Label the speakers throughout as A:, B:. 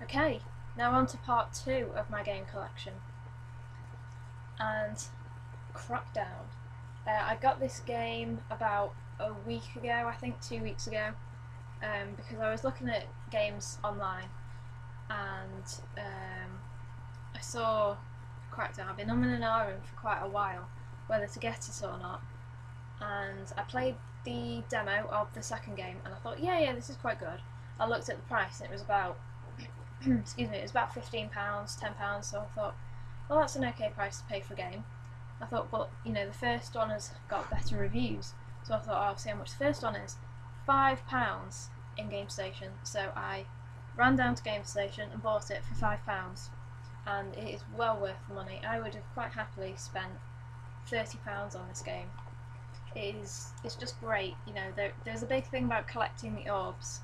A: Okay, now on to part 2 of my game collection, and Crackdown. I got this game about a week ago, I think 2 weeks ago, because I was looking at games online, and I saw Crackdown. I've been umming and ahhing for quite a while whether to get it or not, and I played the demo of the second game, and I thought, yeah, this is quite good. I looked at the price, and it was about excuse me, it was about £15, £10, so I thought, well, that's an okay price to pay for a game. I thought, but you know, the first one has got better reviews, so I thought, oh, I'll see how much the first one is. £5 in Game Station, so I ran down to Game Station and bought it for £5, and it is well worth the money. I would have quite happily spent £30 on this game. It's just great, you know. There's a big thing about collecting the orbs.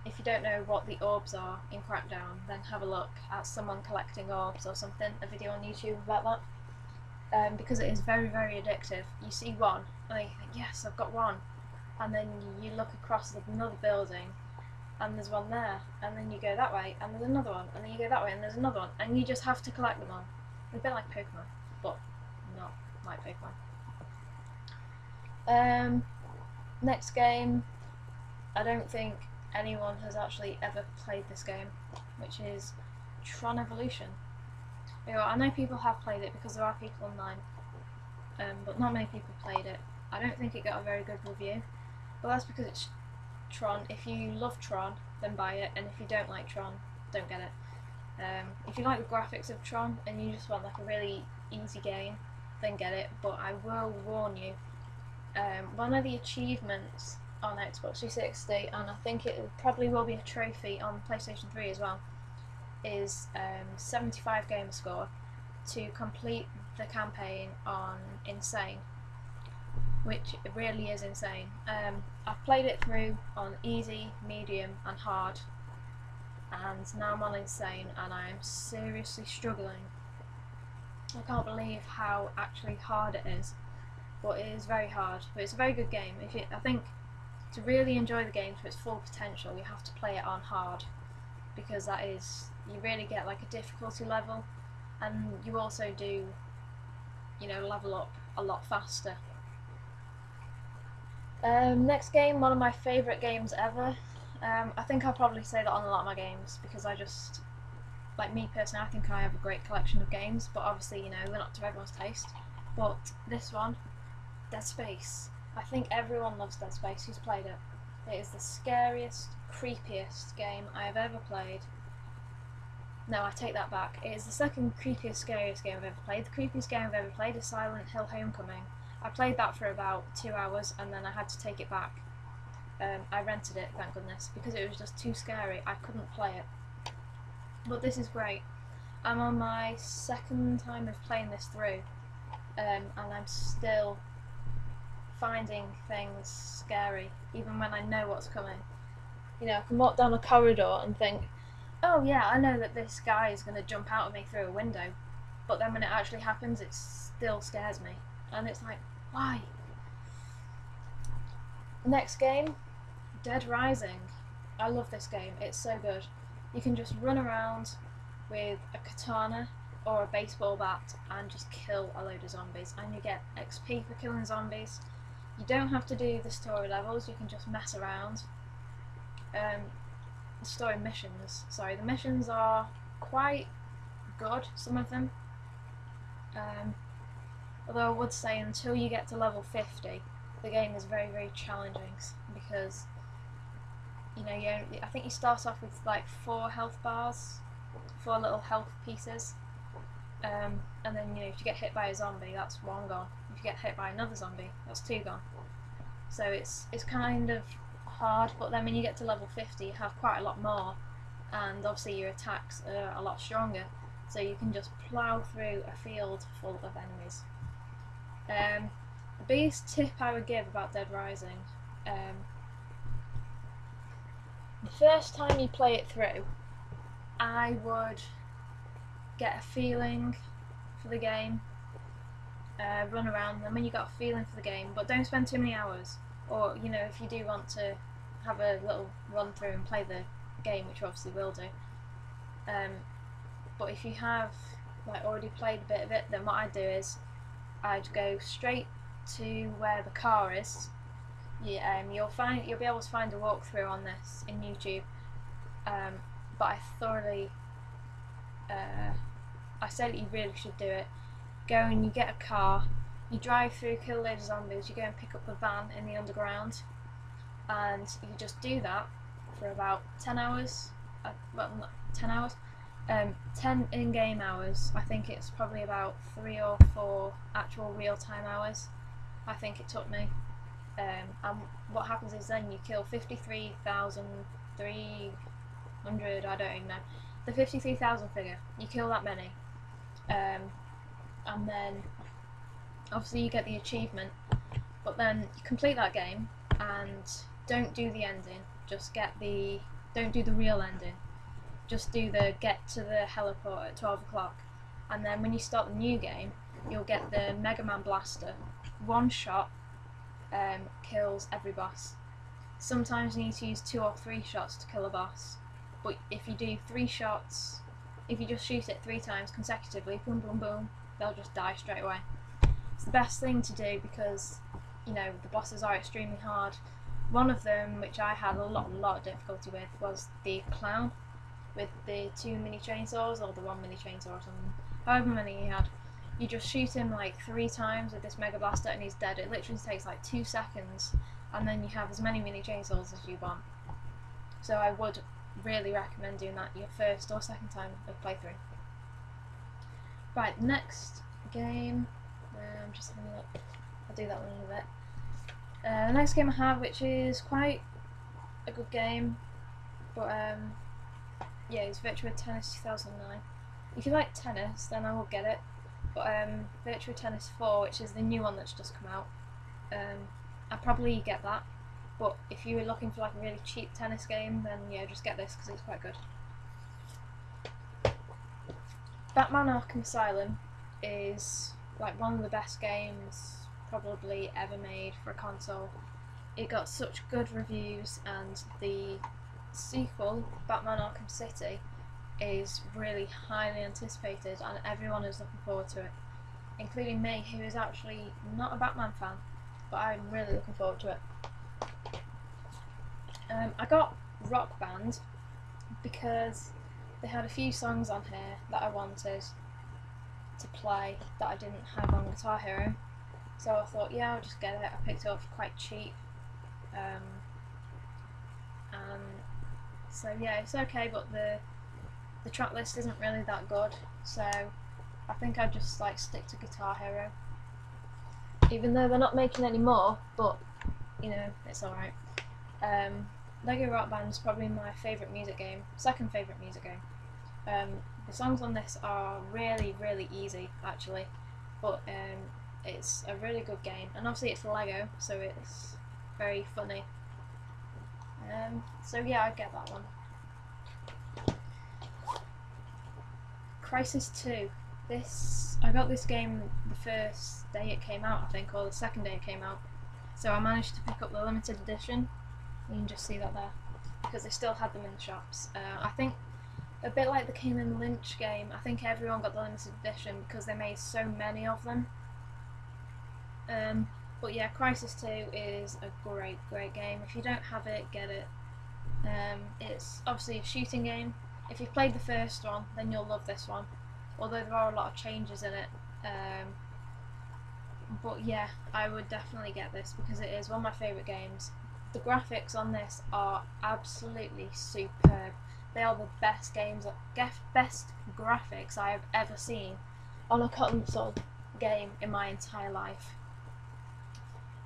A: If you don't know what the orbs are in Crackdown, then have a look at someone collecting orbs or something, a video on YouTube about that, because it is very, very addictive. You see one, and then you think, yes, I've got one, and then you look across another building, and there's one there, and then you go that way, and there's another one, and then you go that way, and there's another one, and you just have to collect them all. It's a bit like Pokemon, but not like Pokemon. Next game, I don't think anyone has actually ever played this game, which is Tron Evolution. You know, I know people have played it because there are people online, but not many people played it. I don't think it got a very good review, but that's because it's Tron. If you love Tron, then buy it, and if you don't like Tron, don't get it. If you like the graphics of Tron and you just want like a really easy game, then get it, but I will warn you, one of the achievements on Xbox 360, and I think it probably will be a trophy on PlayStation 3 as well, is 75 gamer score to complete the campaign on Insane, which really is insane. I've played it through on easy, medium and hard, and now I'm on Insane and I am seriously struggling. I can't believe how actually hard it is, but it is very hard, but it's a very good game. I think to really enjoy the game to its full potential, you have to play it on hard, because that is, you really get like a difficulty level, and you also do, you know, level up a lot faster. Next game, one of my favourite games ever. I think I'll probably say that on a lot of my games, because I just, like me personally, I think I have a great collection of games, but obviously, you know, they're not to everyone's taste. But this one, Dead Space. I think everyone loves Dead Space who's played it. It is the scariest, creepiest game I have ever played. No, I take that back. It is the second creepiest, scariest game I've ever played. The creepiest game I've ever played is Silent Hill Homecoming. I played that for about 2 hours and then I had to take it back. I rented it, thank goodness, because it was just too scary. I couldn't play it. But this is great. I'm on my second time of playing this through, and I'm still finding things scary, even when I know what's coming. You know, I can walk down a corridor and think, oh yeah, I know that this guy is going to jump out at me through a window, but then when it actually happens, it still scares me, and it's like, why? Next game, Dead Rising. I love this game, it's so good. You can just run around with a katana or a baseball bat and just kill a load of zombies, and you get XP for killing zombies. You don't have to do the story levels, you can just mess around. The missions are quite good, some of them. Although I would say until you get to level 50, the game is very, very challenging, because you know, I think you start off with like 4 health bars, 4 little health pieces, and then, you know, if you get hit by a zombie, that's 1 gone. If you get hit by another zombie, that's 2 gone. So it's kind of hard, but then when you get to level 50, you have quite a lot more, and obviously your attacks are a lot stronger, so you can just plough through a field full of enemies. The biggest tip I would give about Dead Rising, the first time you play it through, I would get a feeling for the game, run around, and when you got a feeling for the game, but don't spend too many hours. Or, you know, if you do want to have a little run through and play the game, which you obviously will do, But if you have like already played a bit of it, then what I'd do is I'd go straight to where the car is. Yeah, you'll be able to find a walkthrough on this in YouTube. But I say that you really should do it. Go and you get a car, you drive through, kill loads of zombies, you go and pick up the van in the underground, and you just do that for about 10 hours. Well, not 10 hours. 10 in-game hours. I think it's probably about 3 or 4 actual real-time hours. I think it took me. And what happens is then you kill 53,300. I don't even know. The 53,000 figure. You kill that many, and then obviously you get the achievement. But then you complete that game and don't do the ending. Just don't do the real ending. Just do the get to the heliport at 12 o'clock, and then when you start the new game, you'll get the Mega Man Blaster. One shot kills every boss. Sometimes you need to use 2 or 3 shots to kill a boss, but if you do 3 shots, if you just shoot it 3 times consecutively, boom boom boom, they'll just die straight away. It's the best thing to do because, you know, the bosses are extremely hard. One of them, which I had a lot of difficulty with, was the clown with the 2 mini chainsaws, or the 1 mini chainsaw or something, however many he had. You just shoot him like 3 times with this Mega Blaster and he's dead. It literally takes like 2 seconds, and then you have as many mini chainsaws as you want. So I would really recommend doing that your first or second time of playthrough. Right, next game, I'm just having a look. I'll do that one in a bit. The next game I have, which is quite a good game, but yeah, it's Virtua Tennis 2009. If you like tennis, then I will get it. But Virtua Tennis 4, which is the new one that's just come out, I'd probably get that. But if you were looking for like a really cheap tennis game, then yeah, just get this because it's quite good. Batman Arkham Asylum is like one of the best games probably ever made for a console. It got such good reviews, and the sequel, Batman Arkham City, is really highly anticipated and everyone is looking forward to it, including me, who is actually not a Batman fan, but I'm really looking forward to it. I got Rock Band because they had a few songs on here that I wanted to play that I didn't have on Guitar Hero, so I thought, yeah, I'll just get it. I picked it up quite cheap, and so yeah, it's okay, but the track list isn't really that good, so I think I'd just like stick to Guitar Hero, even though they're not making any more, but you know, it's alright. Lego Rock Band is probably my favourite music game, second favourite music game. The songs on this are really easy actually, but it's a really good game, and obviously it's Lego, so it's very funny. So yeah, I'd get that one. Crisis 2. I got this game the first day it came out, I think, or the second day it came out. So I managed to pick up the limited edition. You can just see that there, because they still had them in the shops. I think a bit like the King and Lynch game, I think everyone got the limited edition because they made so many of them. But yeah, Crisis 2 is a great game. If you don't have it, get it. It's obviously a shooting game. If you've played the first one, then you'll love this one, although there are a lot of changes in it. But yeah, I would definitely get this because it is one of my favourite games. The graphics on this are absolutely superb. They are the best best graphics I have ever seen on a console game in my entire life.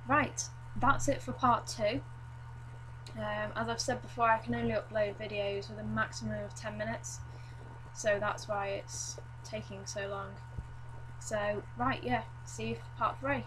A: Right, that's it for part 2. As I've said before, I can only upload videos with a maximum of 10 minutes, so that's why it's taking so long. So, right, yeah, see you for part 3.